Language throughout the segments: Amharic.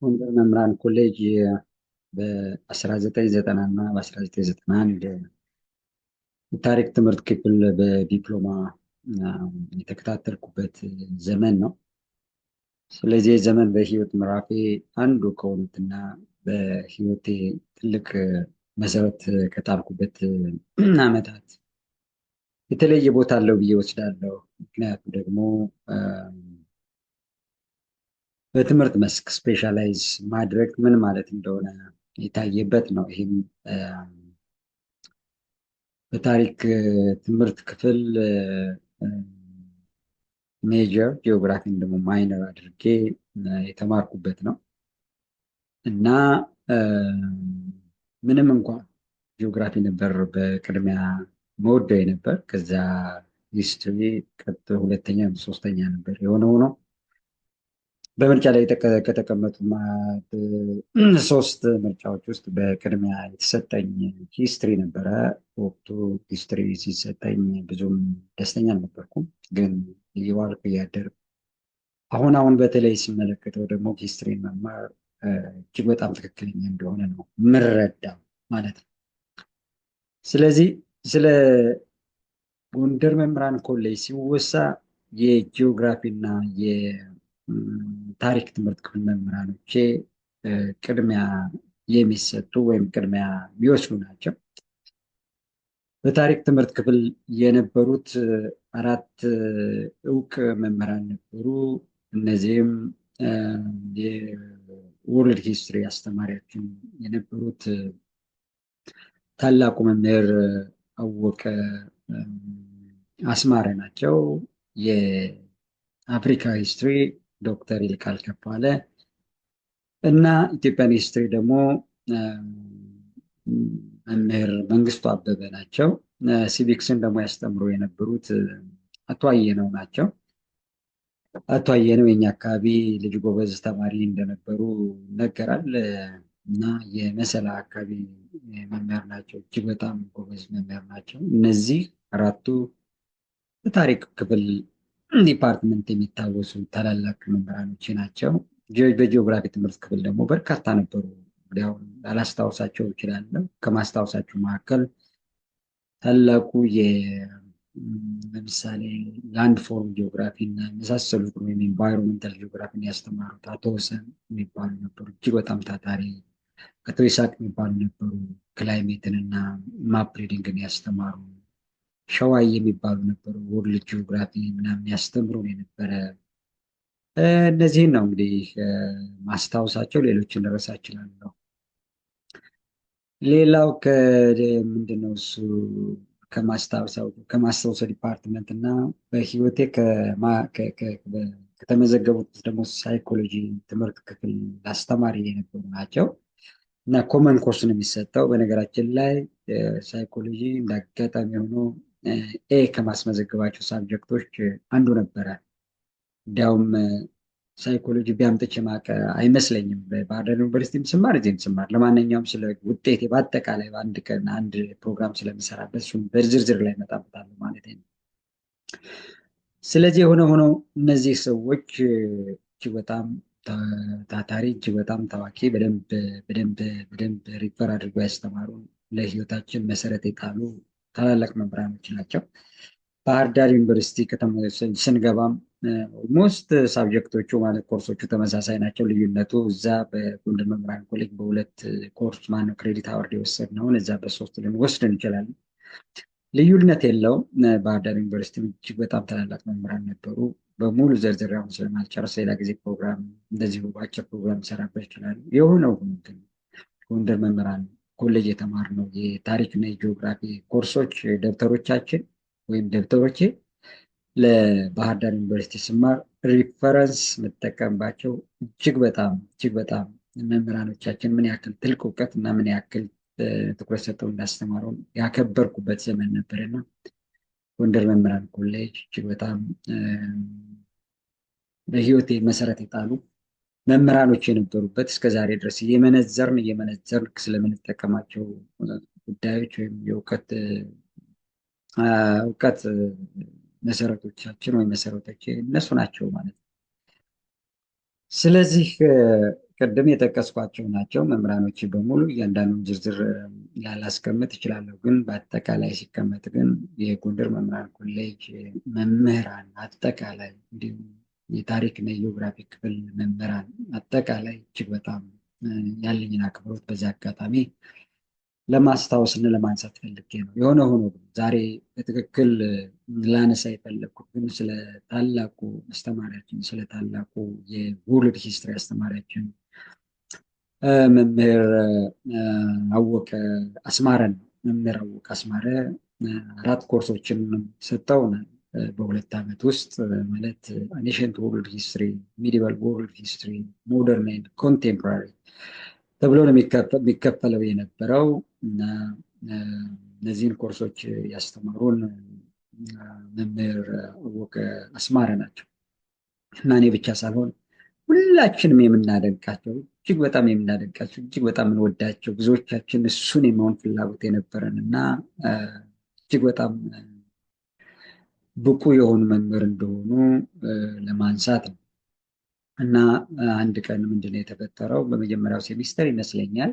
ጎንደር መምህራን ኮሌጅ በ1990 እና በ1991 የታሪክ ትምህርት ክፍል በዲፕሎማ የተከታተልኩበት ዘመን ነው። ስለዚህ ዘመን በህይወት ምዕራፌ አንዱ ከሆኑትና በህይወቴ ትልቅ መሰረት ከጣልኩበት ዓመታት የተለየ ቦታ አለው ብዬ ወስዳለሁ። ምክንያቱም ደግሞ በትምህርት መስክ ስፔሻላይዝ ማድረግ ምን ማለት እንደሆነ የታየበት ነው። ይህም በታሪክ ትምህርት ክፍል ሜጀር ጂኦግራፊን ደግሞ ማይነር አድርጌ የተማርኩበት ነው እና ምንም እንኳን ጂኦግራፊ ነበር በቅድሚያ መወደው ነበር። ከዛ ሂስትሪ ቀጥሎ ሁለተኛ ሶስተኛ ነበር የሆነ ሆኖ በምርጫ ላይ ከተቀመጡ ሶስት ምርጫዎች ውስጥ በቅድሚያ የተሰጠኝ ሂስትሪ ነበረ። ወቅቱ ሂስትሪ ሲሰጠኝ ብዙም ደስተኛ አልነበርኩም፣ ግን እየዋልኩ እያደር አሁን በተለይ ሲመለከተው ደግሞ ሂስትሪ መማር እጅግ በጣም ትክክለኛ እንደሆነ ነው የምረዳው ማለት ነው። ስለዚህ ስለ ጎንደር መምህራን ኮሌጅ ሲወሳ የጂኦግራፊ እና የታሪክ ትምህርት ክፍል መምህራኖቼ ቅድሚያ የሚሰጡ ወይም ቅድሚያ የሚወስዱ ናቸው። በታሪክ ትምህርት ክፍል የነበሩት አራት እውቅ መምህራን ነበሩ። እነዚህም የወርልድ ሂስትሪ አስተማሪያችን የነበሩት ታላቁ መምህር አወቀ አስማረ ናቸው። የአፍሪካ ሂስትሪ ዶክተር ይልቃል ከፋለ እና ኢትዮጵያን ሂስትሪ ደግሞ መምህር መንግስቱ አበበ ናቸው። ሲቪክስን ደግሞ ያስተምሩ የነበሩት አቶ አየነው ናቸው። አቶ አየነው የኛ አካባቢ ልጅ ጎበዝ ተማሪ እንደነበሩ ይነገራል እና የመሰላ አካባቢ መምህር ናቸው። እጅግ በጣም ጎበዝ መምህር ናቸው። እነዚህ አራቱ በታሪክ ክፍል ዲፓርትመንት የሚታወሱ ታላላቅ መምህራኖች ናቸው። በጂኦግራፊ ትምህርት ክፍል ደግሞ በርካታ ነበሩ። እንግዲያው ላላስታውሳቸው እችላለሁ። ከማስታወሳቸው መካከል ታላቁ ለምሳሌ ላንድ ፎርም ጂኦግራፊ እና የመሳሰሉት ወይም ኤንቫይሮንመንታል ጂኦግራፊን ያስተማሩት አቶ ወሰን የሚባሉ ነበሩ። እጅግ በጣም ታታሪ። አቶ ይስሐቅ የሚባሉ ነበሩ። ክላይሜትን እና ማፕ ሪዲንግን ያስተማሩ። ሸዋይ የሚባሉ ነበሩ። ወርልድ ጂኦግራፊ ምናምን ያስተምሩን የነበረ። እነዚህን ነው እንግዲህ ማስታወሳቸው። ሌሎችን ልረሳ እችላለሁ። ሌላው ምንድነው እሱ ከማስታወሰው ዲፓርትመንት እና በህይወቴ ከተመዘገቡት ደግሞ ሳይኮሎጂ ትምህርት ክፍል አስተማሪ የነበሩ ናቸው እና ኮመን ኮርስ ነው የሚሰጠው። በነገራችን ላይ ሳይኮሎጂ እንዳጋጣሚ ሆኖ ኤ ከማስመዘግባቸው ሳብጀክቶች አንዱ ነበረ። እንዲያውም ሳይኮሎጂ ቢያምጥቼ ማቀ አይመስለኝም። በባህር ዳር ዩኒቨርሲቲ ስማር እዚህም ስማር። ለማንኛውም ስለ ውጤቴ በአጠቃላይ በአንድ ቀን አንድ ፕሮግራም ስለምሰራበት እሱም በዝርዝር ላይ መጣበታለሁ ማለት ነው። ስለዚህ የሆነ ሆኖ እነዚህ ሰዎች እጅግ በጣም ታታሪ፣ እጅግ በጣም ታዋቂ፣ በደንብ ሪፈር አድርገው ያስተማሩ፣ ለህይወታችን መሰረት የጣሉ ታላላቅ መምህራኖች ናቸው። ባህር ዳር ዩኒቨርሲቲ ስንገባም ኦልሞስት ሳብጀክቶቹ ማለት ኮርሶቹ ተመሳሳይ ናቸው። ልዩነቱ እዛ በጎንደር መምህራን ኮሌጅ በሁለት ኮርስ ማነው ክሬዲት አወርድ የወሰድነውን እዛ በሶስት ልንወስድ እንችላለን። ልዩነት የለውም። ባህር ዳር ዩኒቨርሲቲ እጅግ በጣም ታላላቅ መምህራን ነበሩ። በሙሉ ዘርዝሬውን ስለማልጨርስ ሌላ ጊዜ ፕሮግራም እንደዚሁ በአጭር ፕሮግራም ይሰራበት ይችላሉ። የሆነው ግን ጎንደር መምህራን ኮሌጅ የተማርነው የታሪክና የጂኦግራፊ ኮርሶች ደብተሮቻችን ወይም ደብተሮቼ ለባህር ዳር ዩኒቨርሲቲ ስማር ሪፈረንስ የምጠቀምባቸው እጅግ በጣም መምህራኖቻችን ምን ያክል ጥልቅ እውቀት እና ምን ያክል ትኩረት ሰጠው እንዳስተማረውን ያከበርኩበት ዘመን ነበርና ጎንደር መምህራን ኮሌጅ እጅግ በጣም በህይወቴ መሰረት የጣሉ መምህራኖች የነበሩበት እስከዛሬ ድረስ እየመነዘርን ስለምንጠቀማቸው ጉዳዮች ወይም የእውቀት መሰረቶቻችን ወይም መሰረቶች እነሱ ናቸው ማለት ነው። ስለዚህ ቅድም የጠቀስኳቸው ናቸው መምህራኖች በሙሉ። እያንዳንዱን ዝርዝር ላላስቀምጥ እችላለሁ፣ ግን በአጠቃላይ ሲቀመጥ ግን የጎንደር መምህራን ኮሌጅ መምህራን አጠቃላይ እንዲሁም የታሪክና የጂኦግራፊ ክፍል መምህራን አጠቃላይ እጅግ በጣም ያለኝን አክብሮት በዚህ አጋጣሚ ለማስታወስ እና ለማንሳት ፈልጌ ነው። የሆነ ሆኖ ግን ዛሬ በትክክል ላነሳ የፈለግኩት ግን ስለ ታላቁ አስተማሪያችን ስለ ታላቁ የወርልድ ሂስትሪ አስተማሪያችን መምህር አወቀ አስማረ ነው። መምህር አወቀ አስማረ 4 ኮርሶችን ሰጠውናል በ2 ዓመት ውስጥ ማለት አኒሸንት ወርልድ ሂስትሪ፣ ሚዲቫል ወርልድ ሂስትሪ፣ ሞደርን ኤንድ ኮንቴምፖራሪ ተብሎ ነው የሚከፈለው የነበረው እና እነዚህን ኮርሶች ያስተማሩን መምህር አወቀ አስማረ ናቸው እና እኔ ብቻ ሳልሆን ሁላችንም የምናደንቃቸው እጅግ በጣም የምናደንቃቸው እጅግ በጣም እንወዳቸው ብዙዎቻችን እሱን የመሆን ፍላጎት የነበረን እና እጅግ በጣም ብቁ የሆኑ መምህር እንደሆኑ ለማንሳት ነው። እና አንድ ቀን ምንድነው የተፈጠረው? በመጀመሪያው ሴሚስተር ይመስለኛል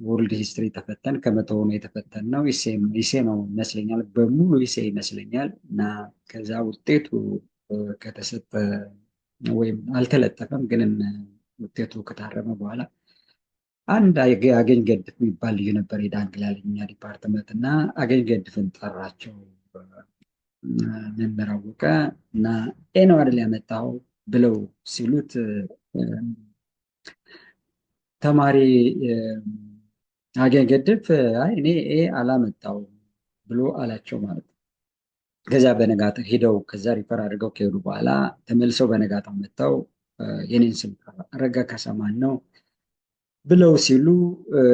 ወርልድ ሂስትሪ ተፈተን ከ100 ሆኖ የተፈተን ነው። ኢሴ ነው ይመስለኛል፣ በሙሉ ኢሴ ይመስለኛል። እና ከዛ ውጤቱ ከተሰጠ ወይም አልተለጠፈም፣ ግን ውጤቱ ከታረመ በኋላ አንድ አገኝ ገድፍ የሚባል ልዩ ነበር የዳንግላ ልኛ ዲፓርትመንት እና አገኝ ገድፍን ጠራቸው መምህር አወቀ እና ኤ ነው አይደል ያመጣው ብለው ሲሉት ተማሪ አገኝ ገድፍ አይ እኔ ኤ አላመጣው ብሎ አላቸው ማለት ነው። ከዚያ በነጋታው ሄደው ከዛ ሪፈር አድርገው ከሄዱ በኋላ ተመልሰው በነጋታው መጥተው የኔን ስም አረጋ ካሳማን ነው ብለው ሲሉ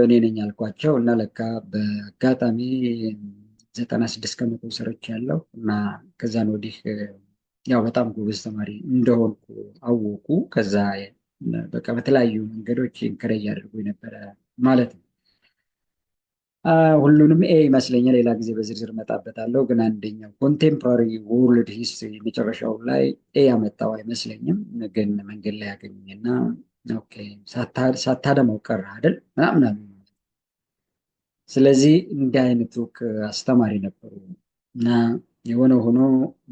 እኔ ነኝ አልኳቸው እና ለካ በአጋጣሚ 96 ከመቶ ሰርች ያለው እና ከዛን ወዲህ ያው በጣም ጎበዝ ተማሪ እንደሆንኩ አወቁ። ከዛ በቃ በተለያዩ መንገዶች ኢንከሬጅ አድርጎ የነበረ ማለት ነው። ሁሉንም ኤ ይመስለኛል፣ ሌላ ጊዜ በዝርዝር መጣበታለሁ። ግን አንደኛው ኮንቴምፖራሪ ወርልድ ሂስትሪ መጨረሻው ላይ ኤ ያመጣው አይመስለኝም፣ ግን መንገድ ላይ ያገኘና ኦኬ ሳታደመው ቀረ አይደል ምናምን። ስለዚህ እንዲህ አይነቱ አስተማሪ ነበሩ እና የሆነ ሆኖ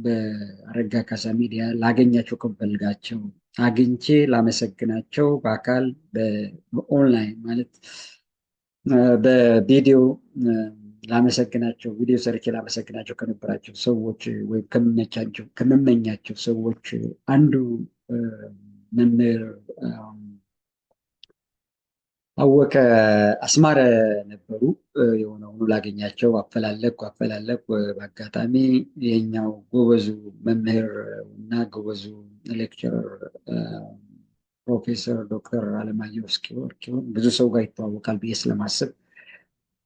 በአረጋ ካሳ ሚዲያ ላገኛቸው ከፈልጋቸው አግኝቼ ላመሰግናቸው በአካል በኦንላይን ማለት በቪዲዮ ላመሰግናቸው ቪዲዮ ሰርቼ ላመሰግናቸው ከነበራቸው ሰዎች ወይም ከምመኛቸው ሰዎች አንዱ መምህር አወቀ አስማረ ነበሩ። የሆነ ሆኖ ላገኛቸው አፈላለኩ በአጋጣሚ የኛው ጎበዙ መምህር እና ጎበዙ ሌክቸረር ፕሮፌሰር ዶክተር አለማየሁ እስኪሆን ብዙ ሰው ጋር ይተዋወቃል ብዬ ስለማስብ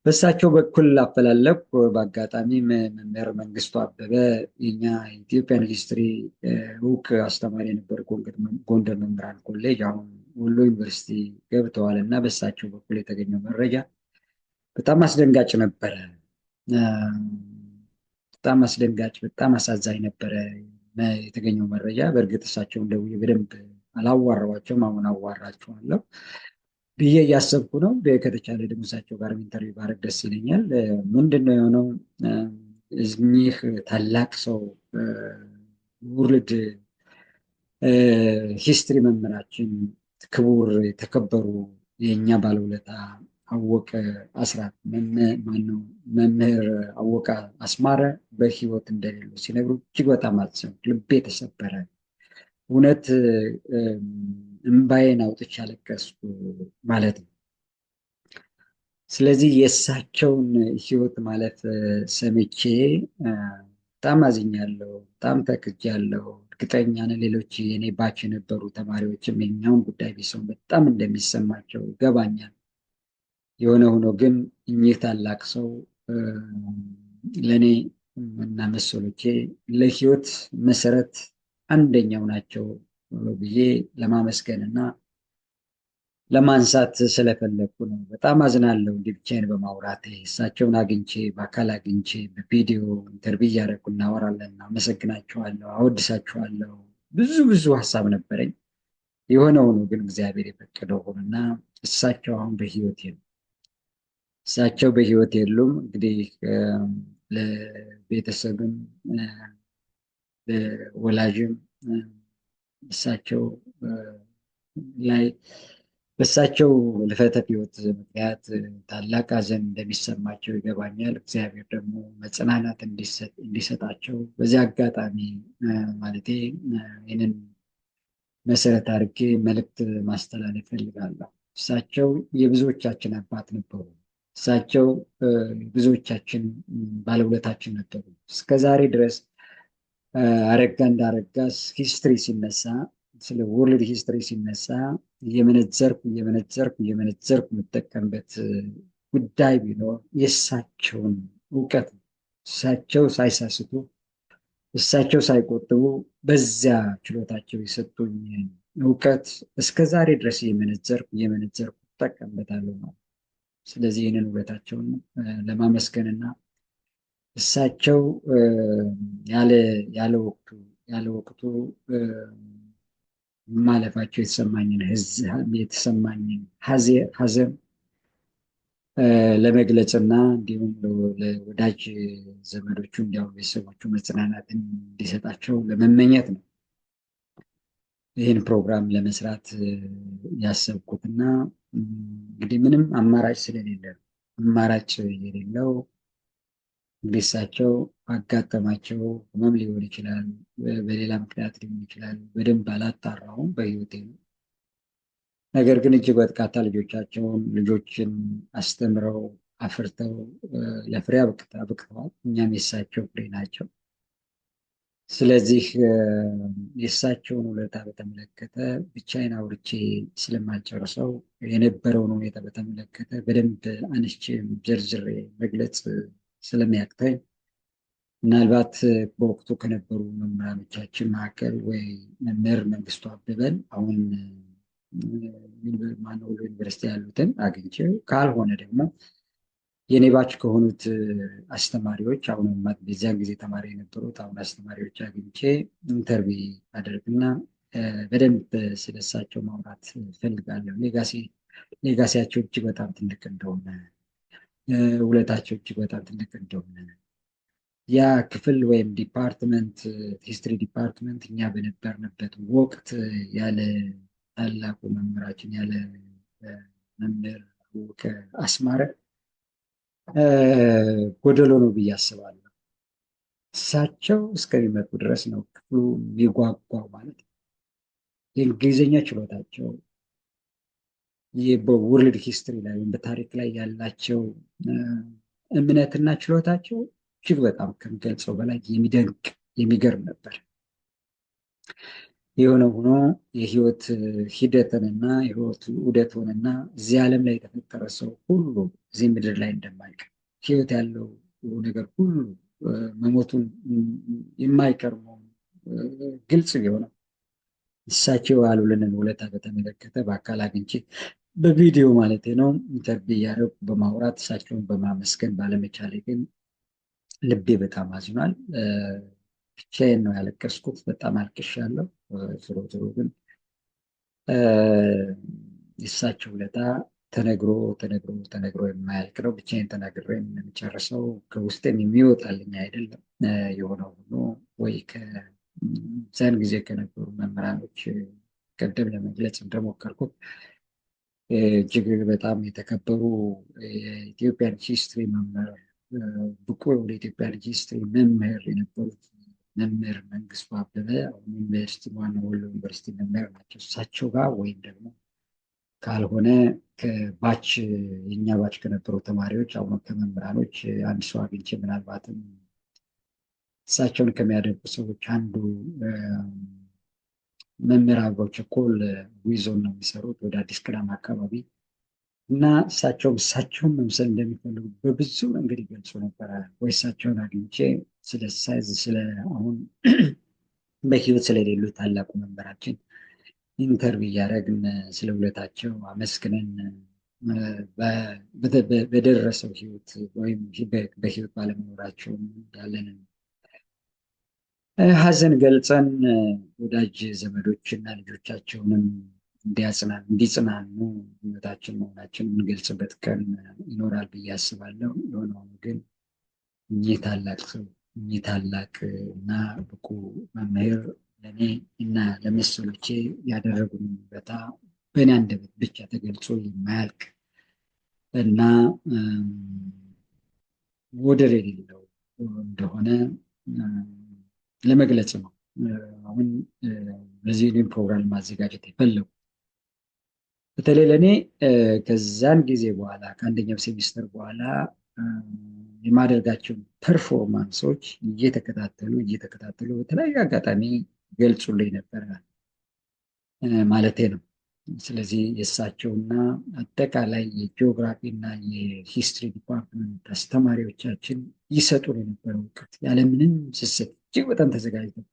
በእሳቸው በኩል አፈላለኩ። በአጋጣሚ መምህር መንግስቱ አበበ የኛ ኢትዮጵያን ሂስትሪ እውቅ አስተማሪ የነበረ ጎንደር መምህራን ኮሌጅ አሁን ወሎ ዩኒቨርሲቲ ገብተዋል እና በእሳቸው በኩል የተገኘው መረጃ በጣም አስደንጋጭ ነበረ። በጣም አስደንጋጭ፣ በጣም አሳዛኝ ነበረ የተገኘው መረጃ። በእርግጥ እሳቸውን ደውዬ በደንብ አላዋራኋቸውም፣ አሁን አዋራቸዋለሁ ብዬ እያሰብኩ ነው። ከተቻለ ደግሞ እሳቸው ጋር ኢንተርቪው ባደርግ ደስ ይለኛል። ምንድነው የሆነው? እኚህ ታላቅ ሰው ውርልድ ሂስትሪ መምህራችን ክቡር የተከበሩ የእኛ ባለውለታ አወቀ አስራት ማነው መምህር አወቀ አስማረ በህይወት እንደሌሉ ሲነግሩ እጅግ በጣም አዘንኩ፣ ልቤ ተሰበረ። እውነት እምባዬን አውጥቼ አለቀስኩ ማለት ነው። ስለዚህ የእሳቸውን ህይወት ማለፍ ሰምቼ በጣም አዝኛለሁ፣ በጣም ተክጃለሁ። እርግጠኛ ነኝ ሌሎች የኔ ባች የነበሩ ተማሪዎችም የኛውን ጉዳይ ቢሰሙ በጣም እንደሚሰማቸው ይገባኛል። የሆነ ሆኖ ግን እኚህ ታላቅ ሰው ለእኔ እና መሰሎቼ ለህይወት መሰረት አንደኛው ናቸው ብዬ ለማመስገን እና ለማንሳት ስለፈለግኩ ነው። በጣም አዝናለሁ እንዲህ ብቻዬን በማውራቴ። እሳቸውን አግኝቼ በአካል አግኝቼ በቪዲዮ ኢንተርቪው እያደረኩ እናወራለን። አመሰግናቸዋለሁ፣ አወድሳቸዋለሁ። ብዙ ሀሳብ ነበረኝ። የሆነ ሆኖ ግን እግዚአብሔር የፈቀደው ሆኖና እሳቸው አሁን በህይወት የሉም። እሳቸው በህይወት የሉም። እንግዲህ ለቤተሰብም ለወላጅም እሳቸው ላይ በእሳቸው ህልፈተ ህይወት ምክንያት ታላቅ ሐዘን እንደሚሰማቸው ይገባኛል። እግዚአብሔር ደግሞ መጽናናት እንዲሰጣቸው በዚህ አጋጣሚ ማለቴ ይህንን መሰረት አድርጌ መልእክት ማስተላለፍ ፈልጋለሁ። እሳቸው የብዙዎቻችን አባት ነበሩ። እሳቸው ብዙዎቻችን ባለውለታችን ነበሩ። እስከዛሬ ድረስ አረጋ እንዳረጋስ ሂስትሪ ሲነሳ ስለ ወርልድ ሂስትሪ ሲነሳ የመነዘርኩ የምጠቀምበት ጉዳይ ቢኖር የእሳቸውን እውቀት ነው። እሳቸው ሳይሳስቱ እሳቸው ሳይቆጥቡ በዚያ ችሎታቸው የሰጡኝ እውቀት እስከ ዛሬ ድረስ የመነዘርኩ እጠቀምበታለሁ ማለት። ስለዚህ ይህንን ውበታቸውን ለማመስገንና እሳቸው ያለ ወቅቱ ማለፋቸው የተሰማኝን ሐዘን ለመግለጽና እንዲሁም ለወዳጅ ዘመዶቹ እንዲያው ቤተሰቦቹ መጽናናትን እንዲሰጣቸው ለመመኘት ነው ይህን ፕሮግራም ለመስራት ያሰብኩትና እንግዲህ ምንም አማራጭ ስለሌለ አማራጭ የሌለው እንግዲህ እሳቸው አጋጠማቸው ህመም ሊሆን ይችላል፣ በሌላ ምክንያት ሊሆን ይችላል። በደንብ አላጣራውም በህይወቴ ነው። ነገር ግን እጅግ በርካታ ልጆችን አስተምረው አፍርተው ለፍሬ አብቅተዋል። እኛም የእሳቸው ፍሬ ናቸው። ስለዚህ የእሳቸውን ውለታ በተመለከተ ብቻዬን አውርቼ ስለማልጨርሰው የነበረውን ሁኔታ በተመለከተ በደንብ አንስቼ ዘርዝሬ መግለጽ ስለሚያቅተኝ ምናልባት በወቅቱ ከነበሩ መምህራኖቻችን መካከል ወይ መምህር መንግስቱ አበበን አሁን ማነው ዩኒቨርሲቲ ያሉትን አግኝቼ ካልሆነ ደግሞ የኔ ባች ከሆኑት አስተማሪዎች አሁን በዚያን ጊዜ ተማሪ የነበሩት አሁን አስተማሪዎች አግኝቼ ኢንተርቪ አደርግና በደንብ ስለሳቸው ማውራት ፈልጋለሁ። ሌጋሲያቸው እጅግ በጣም ትልቅ እንደሆነ፣ ውለታቸው እጅግ በጣም ትልቅ እንደሆነ ያ ክፍል ወይም ዲፓርትመንት ሂስትሪ ዲፓርትመንት እኛ በነበርንበት ወቅት ያለ ታላቁ መምህራችን ያለ መምህር አስማረ ጎደሎ ነው ብዬ አስባለሁ። እሳቸው እስከሚመጡ ድረስ ነው ክፍሉ የሚጓጓው ማለት ነው። የእንግሊዝኛ ችሎታቸው በወርልድ ሂስትሪ ላይ ወይም በታሪክ ላይ ያላቸው እምነትና ችሎታቸው እጅግ በጣም ከሚገልጸው በላይ የሚደንቅ የሚገርም ነበር። የሆነ ሆኖ የህይወት ሂደትንና የህይወት ዑደቱንና እዚህ ዓለም ላይ የተፈጠረ ሰው ሁሉ እዚህ ምድር ላይ እንደማይቀር ህይወት ያለው ነገር ሁሉ መሞቱን የማይቀር መሆኑ ግልጽ ቢሆንም እሳቸው ያሉልንን ውለታ በተመለከተ በአካል አግኝቼ በቪዲዮ ማለት ነው ኢንተርቪው እያደረጉ በማውራት እሳቸውን በማመስገን ባለመቻሌ ግን ልቤ በጣም አዝኗል። ብቻዬን ነው ያለቀስኩት። በጣም አልቅሻለሁ። ዞሮ ዞሮ ግን የእሳቸው ውለታ ተነግሮ የማያልቅ ነው። ብቻዬን ተናግሬ የምጨርሰው ከውስጤም የሚወጣልኝ አይደለም። የሆነው ሆኖ ወይ ከዛን ጊዜ ከነበሩ መምህራኖች ቀደም ለመግለጽ እንደሞከርኩት እጅግ በጣም የተከበሩ የኢትዮጵያን ሂስትሪ መምህር ብቁ ወደ ኢትዮጵያ ሂስትሪ መምህር የነበሩት መምህር መንግስቱ አበበ አሁን ዩኒቨርሲቲ ዋና ወሎ ዩኒቨርሲቲ መምህር ናቸው። እሳቸው ጋር ወይም ደግሞ ካልሆነ ከባች የኛ ባች ከነበሩ ተማሪዎች አሁን ከመምህራኖች አንድ ሰው አግኝቼ ምናልባትም እሳቸውን ከሚያደንቁ ሰዎች አንዱ መምህር አበባው ቸኮል ዊዞን ነው የሚሰሩት ወደ አዲስ ቅዳም አካባቢ እና እሳቸውን መምሰል እንደሚፈልጉ በብዙ መንገድ ይገልጹ ነበረ። ወይ እሳቸውን አግኝቼ ስለ ሳይዝ ስለ አሁን በህይወት ስለሌሉ ታላቁ መምህራችን ኢንተርቪው እያደረግን ስለ ውለታቸው አመስግነን በደረሰው ህይወት ወይም በህይወት ባለመኖራቸው ያለንን ሀዘን ገልጸን ወዳጅ ዘመዶች እና ልጆቻቸውንም እንዲጽናኑ ህይወታችን መሆናችን የምንገልጽበት ቀን ይኖራል ብዬ አስባለሁ። የሆነ ሆኖ ግን እኚህ ታላቅ ሰው እኚህ ታላቅ እና ብቁ መምህር ለእኔ እና ለመሰሎቼ ያደረጉን ውለታ በእኔ አንደበት ብቻ ተገልጾ የማያልቅ እና ወደር የሌለው እንደሆነ ለመግለጽ ነው አሁን በዚህ ፕሮግራም ማዘጋጀት የፈለጉ። በተለይ ለእኔ ከዛን ጊዜ በኋላ ከአንደኛው ሴሚስተር በኋላ የማደርጋቸው ፐርፎርማንሶች እየተከታተሉ በተለያዩ አጋጣሚ ገልጹልኝ ነበረ ማለቴ ነው። ስለዚህ የእሳቸውና አጠቃላይ የጂኦግራፊ እና የሂስትሪ ዲፓርትመንት አስተማሪዎቻችን ይሰጡን የነበረው እውቀት ያለምንም ስስት እጅግ በጣም ተዘጋጅተው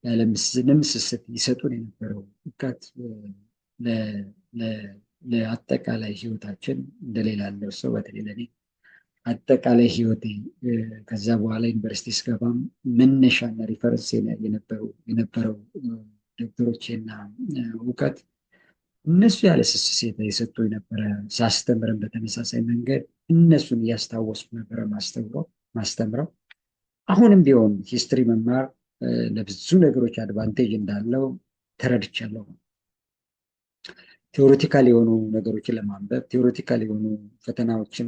ያለምንም ስስት ይሰጡን የነበረው እውቀት ለአጠቃላይ ህይወታችን እንደሌላ ያለው ሰው በተለይ ለእኔ አጠቃላይ ህይወቴ ከዛ በኋላ ዩኒቨርሲቲ ስገባም መነሻና ሪፈረንስ የነበረው ዶክተሮቼና እውቀት እነሱ ያለ ስስት የሰጡ የነበረ። ሳስተምረን በተመሳሳይ መንገድ እነሱን እያስታወስኩ ነበረ ማስተምረው። አሁንም ቢሆን ሂስትሪ መማር ለብዙ ነገሮች አድቫንቴጅ እንዳለው ተረድቻለሁ። ቴዎሬቲካል የሆኑ ነገሮችን ለማንበብ፣ ቴዎሬቲካል የሆኑ ፈተናዎችን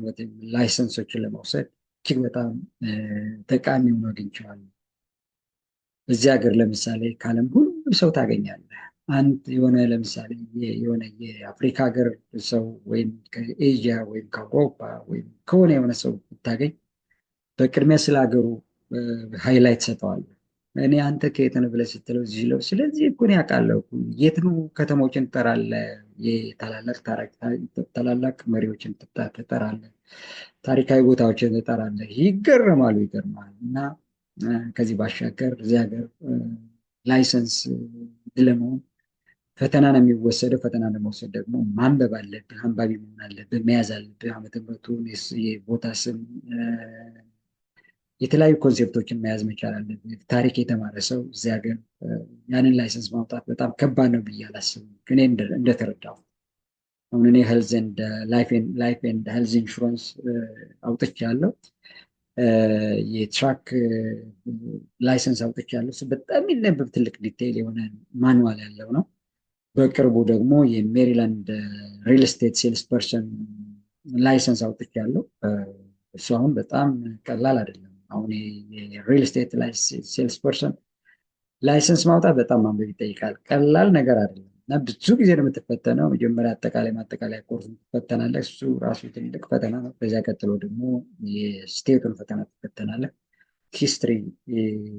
ላይሰንሶችን ለመውሰድ እጅግ በጣም ጠቃሚ ሆኖ አግኝቼዋለሁ። በዚህ ሀገር ለምሳሌ ከዓለም ሁሉም ሰው ታገኛለህ። አንድ የሆነ ለምሳሌ የሆነ የአፍሪካ ሀገር ሰው ወይም ከኤዥያ ወይም ከአውሮፓ ወይም ከሆነ የሆነ ሰው ብታገኝ በቅድሚያ ስለ ሀገሩ ሃይላይት ሰጠዋለሁ። እኔ አንተ ከየት ነው ብለህ ስትለው እዚህ ለው ስለዚህ እኮ እኔ አውቃለሁ። የት ነው ከተሞችን ትጠራለህ፣ ታላላቅ መሪዎችን ትጠራለህ፣ ታሪካዊ ቦታዎችን ትጠራለህ። ይገረማሉ። እና ከዚህ ባሻገር እዚህ ሀገር ላይሰንስ ለመሆን ፈተና ነው የሚወሰደው። ፈተና ለመውሰድ ደግሞ ማንበብ አለብህ፣ አንባቢ መሆን አለብህ፣ መያዝ አለብህ። ዓመተ ምሕረቱን፣ የቦታ ስም፣ የተለያዩ ኮንሴፕቶችን መያዝ መቻል አለብህ። ታሪክ የተማረ ሰው እዚህ ሀገር ያንን ላይሰንስ ማውጣት በጣም ከባድ ነው ብዬ አላስብም። እኔ እንደተረዳው አሁን እኔ ላይፍ ኤንድ ሄልዝ ኢንሹራንስ አውጥቻለሁ። የትራክ ላይሰንስ አውጥቻለሁ። በጣም የሚነበብ ትልቅ ዲቴይል የሆነ ማኑዋል ያለው ነው። በቅርቡ ደግሞ የሜሪላንድ ሪል ስቴት ሴልስ ፐርሰን ላይሰንስ አውጥቻለሁ። እሱ አሁን በጣም ቀላል አይደለም። አሁን የሪል ስቴት ሴልስ ፐርሰን ላይሰንስ ማውጣት በጣም ማንበብ ይጠይቃል። ቀላል ነገር አይደለም እና ብዙ ጊዜ ነው የምትፈተነው። መጀመሪያ ማጠቃላይ ኮርስ ትፈተናለህ። እሱ ራሱ ትልቅ ፈተና ነው። ከዚያ ቀጥሎ ደግሞ የስቴቱን ፈተና ትፈተናለህ። ሂስትሪ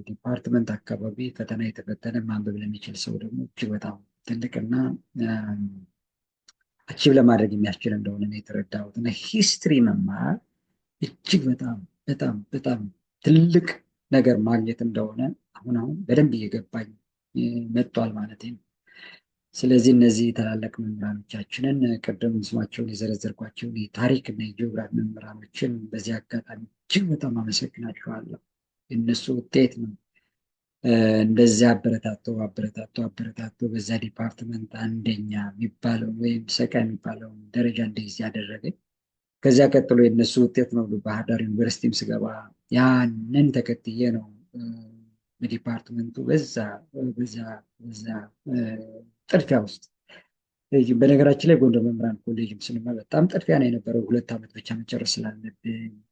ዲፓርትመንት አካባቢ ፈተና የተፈተነ ማንበብ ለሚችል ሰው ደግሞ እጅግ በጣም ትልቅና አቺቭ ለማድረግ የሚያስችል እንደሆነ ነው የተረዳሁት። እና ሂስትሪ መማር እጅግ በጣም በጣም በጣም ትልቅ ነገር ማግኘት እንደሆነ አሁን በደንብ እየገባኝ መጥቷል ማለት ነው። ስለዚህ እነዚህ ታላላቅ መምህራኖቻችንን ቅድም ስማቸውን የዘረዘርኳቸውን የታሪክ እና የጂኦግራፊ መምህራኖችን በዚህ አጋጣሚ እጅግ በጣም አመሰግናቸዋለሁ። የእነሱ ውጤት ነው እንደዚያ አበረታቶ በዛ ዲፓርትመንት አንደኛ የሚባለው ወይም ሰቃ የሚባለውን ደረጃ እንደዚህ ያደረገኝ። ከዚያ ቀጥሎ የእነሱ ውጤት ነው ባህር ዳር ዩኒቨርሲቲም ስገባ ያንን ተከትዬ ነው በዲፓርትመንቱ በዛ ጥድፊያ ውስጥ። በነገራችን ላይ ጎንደር መምህራን ኮሌጅም ስንማር በጣም ጥድፊያ ነው የነበረው። 2 ዓመት ብቻ መጨረስ ስላለብን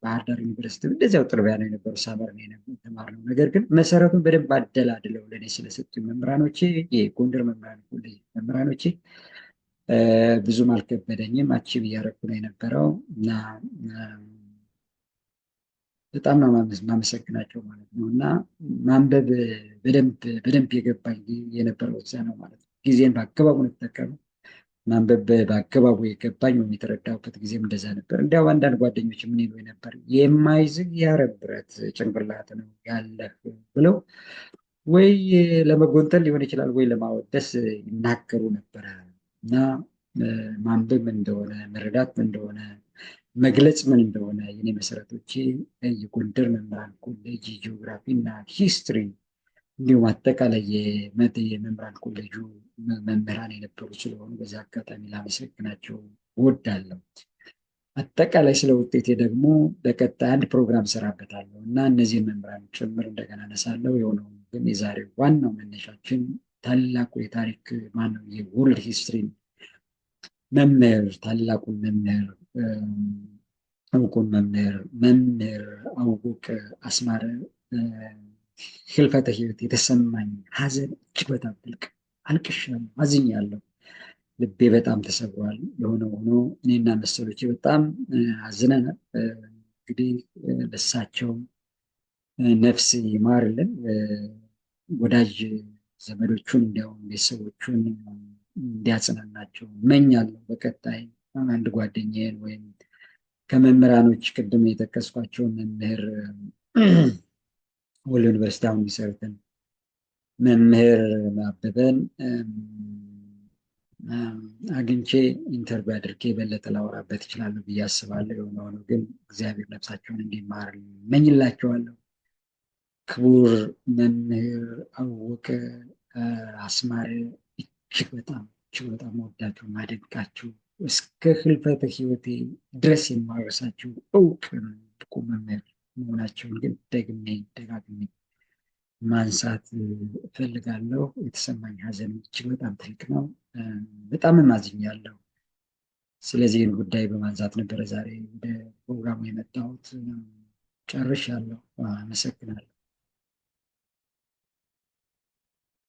ባህር ዳር ዩኒቨርሲቲ እንደዚያው ጥድፊያ ነው የነበረው። ሳመር ነው የተማርነው። ነገር ግን መሰረቱን በደንብ አደላድለው ለእኔ ስለሰጡኝ መምህራኖቼ፣ የጎንደር መምህራን ኮሌጅ መምህራኖቼ ብዙም አልከበደኝም። አቺቭ እያደረኩ ነው የነበረው እና በጣም ነው ማመሰግናቸው ማለት ነው። እና ማንበብ በደንብ የገባኝ የነበረው እዛ ነው ማለት ነው። ጊዜን በአገባቡ ነው የተጠቀመው። ማንበብ በአገባቡ የገባኝ ወይም የተረዳሁበት ጊዜም እንደዛ ነበር። እንዲያው አንዳንድ ጓደኞች ምን ይሉ ነበር፣ የማይዝግ የአረብ ብረት ጭንቅላት ነው ያለህ ብለው ወይ ለመጎንጠል ሊሆን ይችላል ወይ ለማወደስ ይናገሩ ነበረ። እና ማንበብ ምን እንደሆነ፣ መረዳት ምን እንደሆነ፣ መግለጽ ምን እንደሆነ የኔ መሰረቶቼ የጎንደር መምህራን ኮሌጅ ጂኦግራፊ እና ሂስትሪ እንዲሁም አጠቃላይ የመምህራን ኮሌጁ መምህራን የነበሩ ስለሆኑ በዚህ አጋጣሚ ላመሰግናቸው እወዳለሁ። አጠቃላይ ስለ ውጤቴ ደግሞ በቀጣይ አንድ ፕሮግራም ሰራበታለሁ እና እነዚህን መምህራን ጭምር እንደገና አነሳለሁ። የሆነው ግን የዛሬው ዋናው መነሻችን ታላቁ የታሪክ ማነው የወርልድ ሂስትሪን መምህር ታላቁን መምህር እውቁን መምህር አወቀ አስማረ ህልፈተ ህይወት የተሰማኝ ሀዘን እጅግ በጣም ጥልቅ አልቅሻለሁ፣ አዝኛለሁ። ልቤ በጣም ተሰብሯል። የሆነ ሆኖ እኔና መሰሎቼ በጣም አዝነናል። እንግዲህ ለሳቸው ነፍስ ይማርልን፣ ወዳጅ ዘመዶቹን እንዲያውም ቤተሰቦቹን እንዲያጽናናቸው እመኛለሁ። በቀጣይ አንድ ጓደኛዬን ወይም ከመምህራኖች ቅድም የጠቀስኳቸውን መምህር ወሎ ዩኒቨርሲቲ አሁን የሚሰሩትን መምህር አበበን አግኝቼ ኢንተርቪው አድርጌ የበለጠ ላወራበት ይችላሉ ብዬ አስባለሁ። የሆነ ሆኖ ግን እግዚአብሔር ነፍሳቸውን እንዲማር እመኝላቸዋለሁ። ክቡር መምህር አወቀ አስማረ እጅግ በጣም ወዳቸው ማደንቃቸው እስከ ህልፈተ ህይወቴ ድረስ የማረሳቸው እውቅ ብቁ መምህር መሆናቸውን ግን ደጋግሜ ማንሳት እፈልጋለሁ። የተሰማኝ ሀዘን እጅግ በጣም ትልቅ ነው። በጣም አዝኛለሁ። ስለዚህን ጉዳይ በማንሳት ነበረ ዛሬ ወደ ፕሮግራሙ የመጣሁት። ጨርሻለሁ። አመሰግናለሁ።